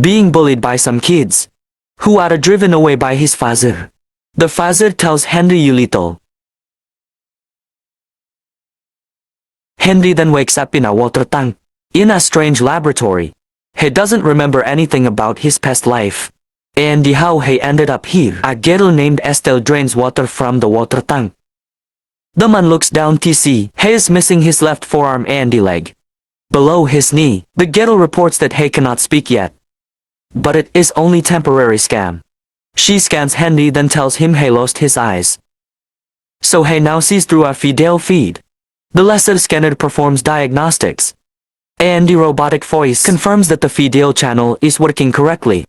being bullied by some kids, who are driven away by his father. The father tells Henry you little. Henry then wakes up in a water tank, in a strange laboratory. He doesn't remember anything about his past life, and how he ended up here. A girl named Estelle drains water from the water tank. The man looks down to see he is missing his left forearm and leg. Below his knee, the girl reports that he cannot speak yet. But it is only temporary scam. She scans Henry then tells him he lost his eyes. So he now sees through a video feed. The laser scanner performs diagnostics, and the robotic voice confirms that the video channel is working correctly.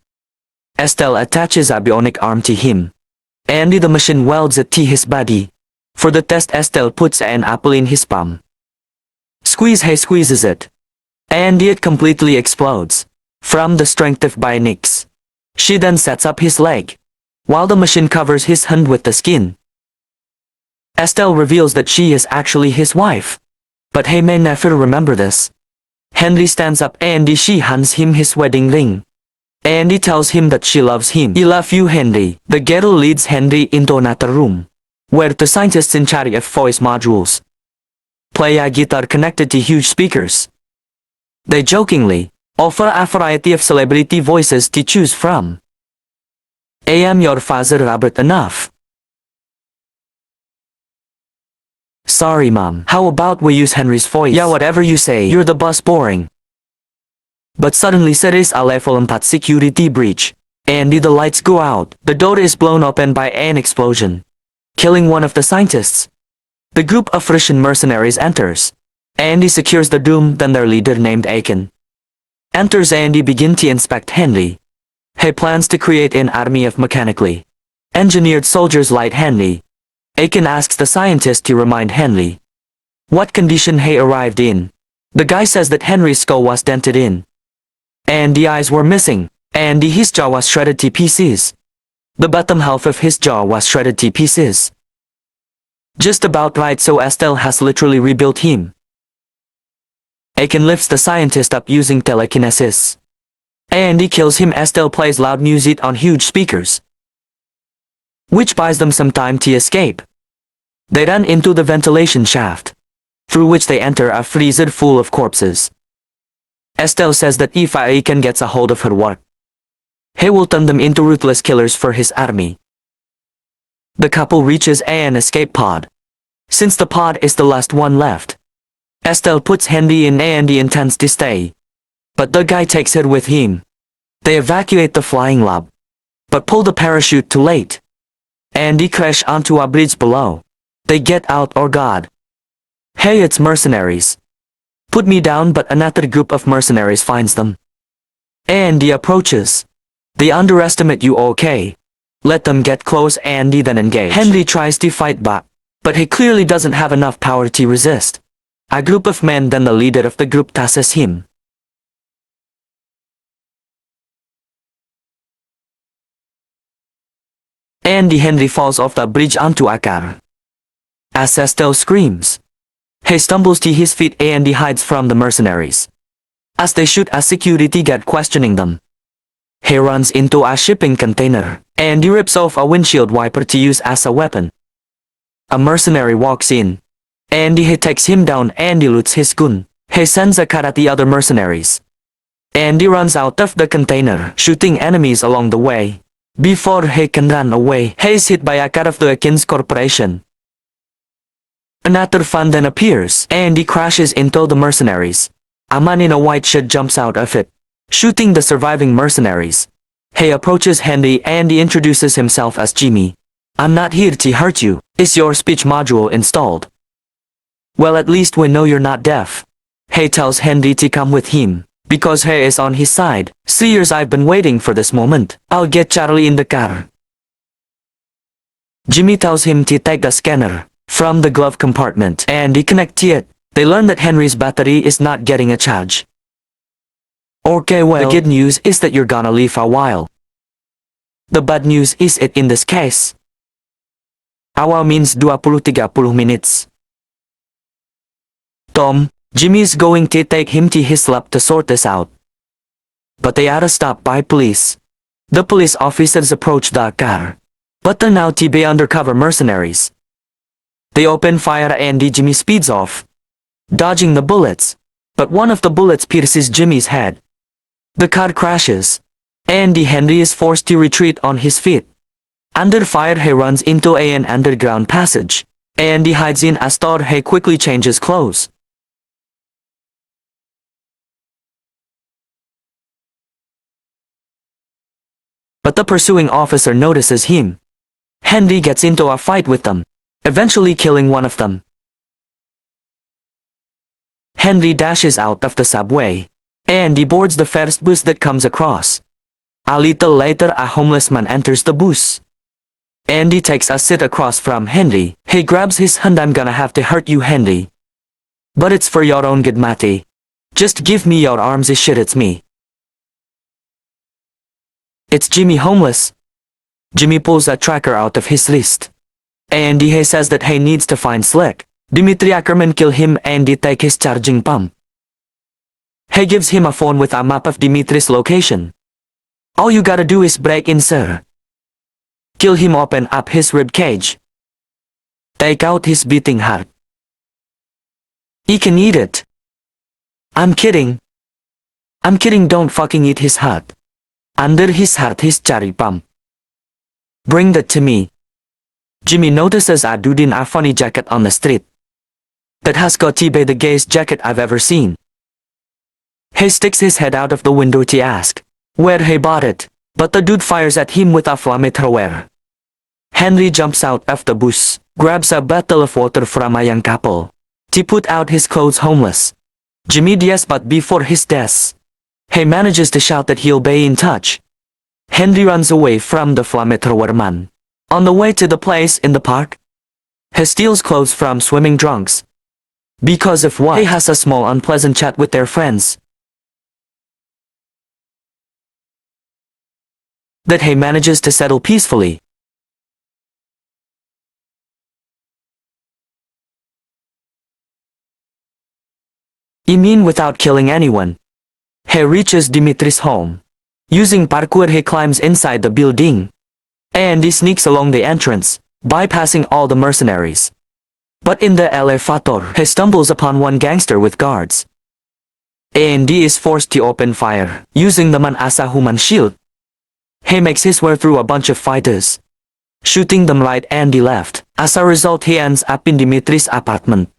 Estelle attaches a bionic arm to him, and the machine welds it to his body. For the test, Estelle puts an apple in his palm. He squeezes it, and it completely explodes from the strength of bionics. She then sets up his leg, while the machine covers his hand with the skin. Estelle reveals that she is actually his wife, but he may never remember this. Henry stands up and she hands him his wedding ring, and he tells him that she loves him. I love you, Henry. The girl leads Henry into another room, where the scientists in charge of voice modules play a guitar connected to huge speakers. They jokingly offer a variety of celebrity voices to choose from. I am your father, Robert enough. Sorry, Mom. How about we use Henry's voice? Yeah, whatever you say. You're the boss, boring. But suddenly there is a level 4 security breach, and the lights go out. The door is blown open by an explosion, killing one of the scientists. The group of Russian mercenaries enters, and he secures the room. Then their leader named Aiken enters and he begins to inspect Henry. He plans to create an army of mechanically engineered soldiers like Henry. Aiken asks the scientist to remind Henry what condition he arrived in. The guy says that Henry's skull was dented in, and the eyes were missing, and his jaw was shredded to pieces. The bottom half of his jaw was shredded to pieces. Just about right, so Estelle has literally rebuilt him. Aiken lifts the scientist up using telekinesis, and he kills him. Estelle plays loud music on huge speakers, which buys them some time to escape. They run into the ventilation shaft, through which they enter a freezer full of corpses. Estelle says that if Aiken gets a hold of her work, he will turn them into ruthless killers for his army. The couple reaches an escape pod. Since the pod is the last one left, Estelle puts Henry in and he intends to stay, but the guy takes her with him. They evacuate the flying lab, but pull the parachute too late, and he crash onto a bridge below. They get out. Oh God. Hey, it's mercenaries. Put me down, but another group of mercenaries finds them, and he approaches. They underestimate you, okay? Let them get close and he then engage. Henry tries to fight back, but he clearly doesn't have enough power to resist. A group of men, then the leader of the group tasses him. And Henry falls off the bridge onto a car. As Estelle screams, he stumbles to his feet and he hides from the mercenaries. As they shoot a security guard questioning them, he runs into a shipping container, and he rips off a windshield wiper to use as a weapon. A mercenary walks in, and he takes him down and he loots his gun. He sends a cut at the other mercenaries, and he runs out of the container, shooting enemies along the way. Before he can run away, he is hit by a car of the Akins Corporation. Another fan then appears, and he crashes into the mercenaries. A man in a white shirt jumps out of it, shooting the surviving mercenaries. He approaches Henry and he introduces himself as Jimmy. I'm not here to hurt you. Is your speech module installed? Well, at least we know you're not deaf. He tells Henry to come with him, because he is on his side. 3 years I've been waiting for this moment. I'll get Charlie in the car. Jimmy tells him to take the scanner from the glove compartment and he connects it. They learn that Henry's battery is not getting a charge. Okay, well, the good news is that you're gonna live a while. The bad news is it in this case. Awal means 20-30 minutes. Tom, Jimmy is going to take him to his lab to sort this out. but they are stopped by police. The police officers approach the car, but they're now TB undercover mercenaries. They open fire and Jimmy speeds off, dodging the bullets, but one of the bullets pierces Jimmy's head. The car crashes, and Henry is forced to retreat on his feet. Under fire, he runs into an underground passage, and he hides in a store. He quickly changes clothes. But the pursuing officer notices him. Henry gets into a fight with them, eventually killing one of them. Henry dashes out of the subway, and he boards the first bus that comes across. A little later, a homeless man enters the bus. Andy takes a seat across from Henry. He grabs his hand. I'm gonna have to hurt you, Henry. But it's for your own good, Matty. Just give me your arms. Shit, it's me. It's Jimmy, homeless. Jimmy pulls a tracker out of his wrist. Andy he says that he needs to find Slick. Dimitri Ackerman kill him and he take his charging pump. He gives him a phone with a map of Dimitri's location. All you gotta do is break in, sir. Kill him, open up his rib cage. Take out his beating heart. He can eat it. I'm kidding. I'm kidding, don't fucking eat his heart. Under his heart, his cherry pump. Bring that to me. Jimmy notices a dude in a funny jacket on the street. That has got to be the gayest jacket I've ever seen. He sticks his head out of the window to ask where he bought it, but the dude fires at him with a flamethrower. Henry jumps out of the bus, grabs a bottle of water from a young couple to put out his clothes. Homeless Jimmy dies, but before his death, he manages to shout that he'll be in touch. Henry runs away from the flamethrower man. On the way to the place in the park, he steals clothes from swimming drunks. Because of what? He has a small unpleasant chat with their friends that he manages to settle peacefully. You mean without killing anyone? He reaches Dimitri's home. Using parkour, he climbs inside the building, and he sneaks along the entrance, bypassing all the mercenaries. But in the elevator, he stumbles upon one gangster with guards. And he is forced to open fire, using the man as a human shield. He makes his way through a bunch of fighters, shooting them right and left. As a result, he ends up in Dimitri's apartment,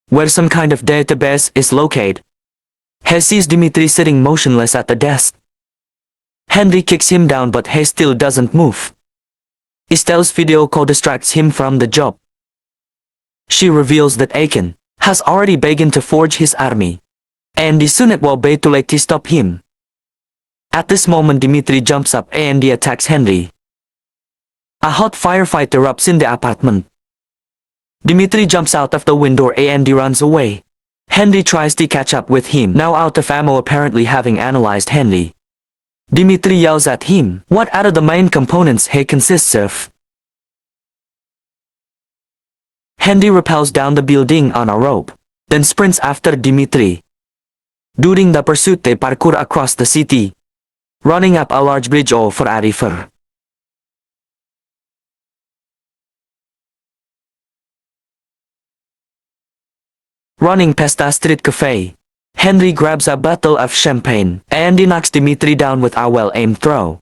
where some kind of database is located. He sees Dimitri sitting motionless at the desk. Henry kicks him down, but he still doesn't move. Estelle's video call distracts him from the job. She reveals that Aiken has already begun to forge his army, and soon it will be too late to stop him. At this moment, Dimitri jumps up and he attacks Henry. A hot firefight erupts in the apartment. Dimitri jumps out of the window and he runs away. Henry tries to catch up with him, now out of ammo, apparently having analyzed Henry. Dimitri yells at him what are the main components he consists of. Henry rappels down the building on a rope, then sprints after Dimitri. During the pursuit, they parkour across the city, running up a large bridge over a river. Running past a street cafe, Henry grabs a bottle of champagne and he knocks Dimitri down with a well-aimed throw.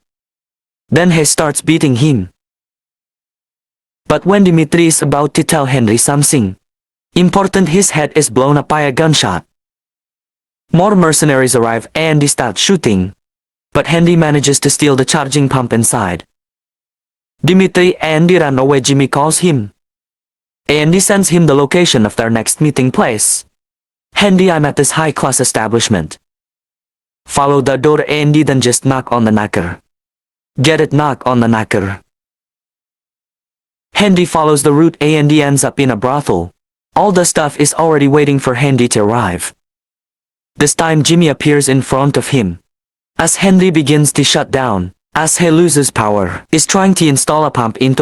Then he starts beating him. But when Dimitri is about to tell Henry something important, his head is blown up by a gunshot. More mercenaries arrive and they start shooting, but Henry manages to steal the charging pump inside. Dimitri and he run away. Jimmy calls him, and he sends him the location of their next meeting place. Henry, I'm at this high-class establishment. Follow the door and then just knock on the knocker. Get it, knock on the knocker. Henry follows the route and he ends up in a brothel. All the stuff is already waiting for Henry to arrive. This time Jimmy appears in front of him. As Henry begins to shut down, as he loses power, is trying to install a pump into